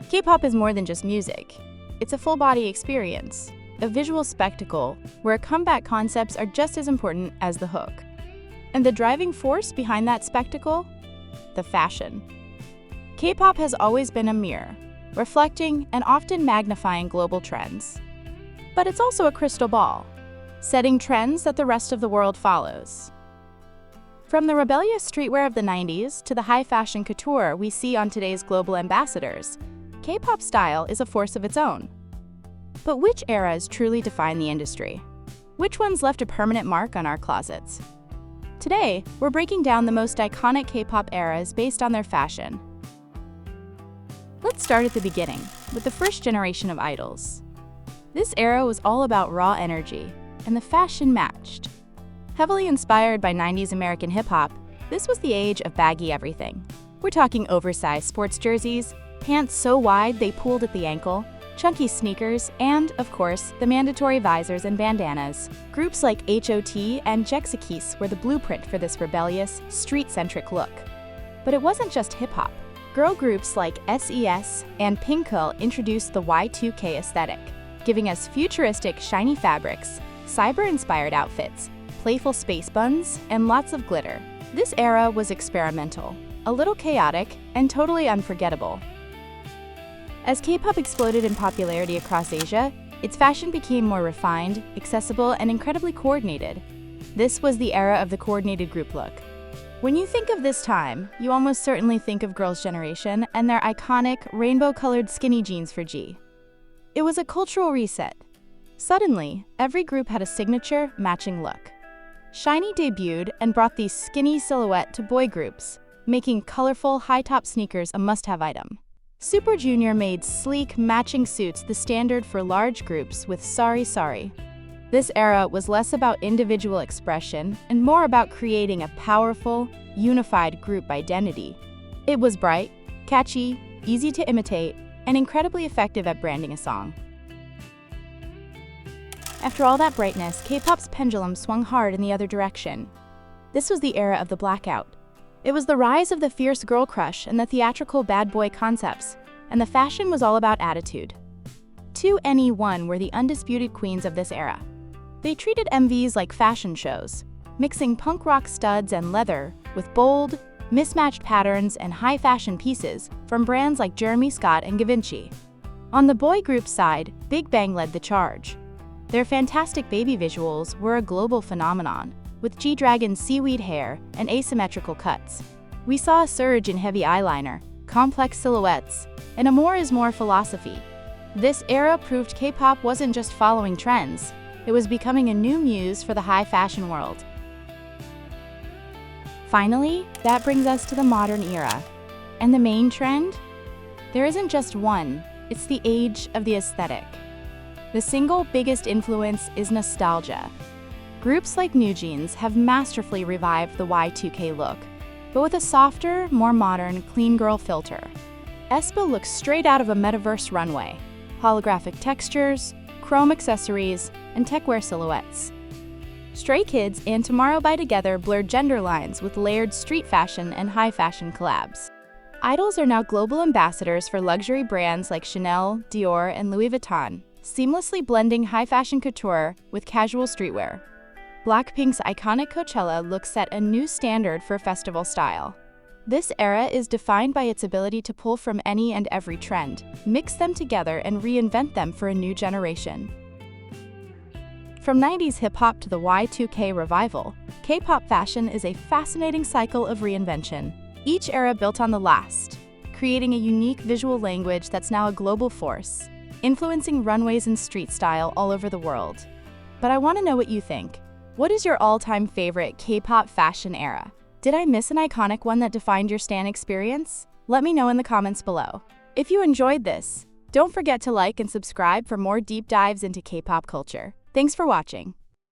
K-pop is more than just music. It's a full-body experience, a visual spectacle where comeback concepts are just as important as the hook. And the driving force behind that spectacle? The fashion. K-pop has always been a mirror, reflecting and often magnifying global trends. But it's also a crystal ball, setting trends that the rest of the world follows. From the rebellious streetwear of the 90s to the high fashion couture we see on today's global ambassadors, K-pop style is a force of its own. But which eras truly define the industry? Which ones left a permanent mark on our closets? Today, we're breaking down the most iconic K-pop eras based on their fashion. Let's start at the beginning, with the first generation of idols. This era was all about raw energy, and the fashion matched. Heavily inspired by 90s American hip-hop, this was the age of baggy everything. We're talking oversized sports jerseys, pants so wide they pooled at the ankle, chunky sneakers, and, of course, the mandatory visors and bandanas. Groups like H.O.T and Y2K were the blueprint for this rebellious, street-centric look. But it wasn't just hip-hop. Girl groups like SES and Pinkle introduced the Y2K aesthetic, giving us futuristic, shiny fabrics, cyber-inspired outfits, playful space buns, and lots of glitter. This era was experimental, a little chaotic, and totally unforgettable. As K-pop exploded in popularity across Asia, its fashion became more refined, accessible, and incredibly coordinated. This was the era of the coordinated group look. When you think of this time, you almost certainly think of Girls' Generation and their iconic rainbow-colored skinny jeans for G. It was a cultural reset. Suddenly, every group had a signature, matching look. Shiny debuted and brought the skinny silhouette to boy groups, making colorful, high-top sneakers a must-have item. Super Junior made sleek, matching suits the standard for large groups with Sorry Sorry. This era was less about individual expression and more about creating a powerful, unified group identity. It was bright, catchy, easy to imitate, and incredibly effective at branding a song. After all that brightness, K-pop's pendulum swung hard in the other direction. This was the era of the Blackout. It was the rise of the fierce girl crush and the theatrical bad boy concepts, and the fashion was all about attitude. 2NE1 were the undisputed queens of this era. They treated MVs like fashion shows, mixing punk rock studs and leather with bold, mismatched patterns and high fashion pieces from brands like Jeremy Scott and Givenchy. On the boy group side, BIGBANG led the charge. Their fantastic baby visuals were a global phenomenon, with G-Dragon's seaweed hair and asymmetrical cuts. We saw a surge in heavy eyeliner, complex silhouettes, and a more is more philosophy. This era proved K-pop wasn't just following trends, it was becoming a new muse for the high fashion world. Finally, that brings us to the modern era. And the main trend? There isn't just one, it's the age of the aesthetic. The single biggest influence is nostalgia. Groups like NewJeans have masterfully revived the Y2K look, but with a softer, more modern, clean girl filter. aespa looks straight out of a metaverse runway. Holographic textures, chrome accessories, and techwear silhouettes. Stray Kids and Tomorrow by Together blurred gender lines with layered street fashion and high fashion collabs. Idols are now global ambassadors for luxury brands like Chanel, Dior, and Louis Vuitton, seamlessly blending high fashion couture with casual streetwear. Blackpink's iconic Coachella look set a new standard for festival style. This era is defined by its ability to pull from any and every trend, mix them together, and reinvent them for a new generation. From 90s hip-hop to the Y2K revival, K-pop fashion is a fascinating cycle of reinvention. Each era built on the last, creating a unique visual language that's now a global force, influencing runways and street style all over the world. But I want to know what you think. What is your all-time favorite K-pop fashion era? Did I miss an iconic one that defined your stan experience? Let me know in the comments below. If you enjoyed this, don't forget to like and subscribe for more deep dives into K-pop culture. Thanks for watching.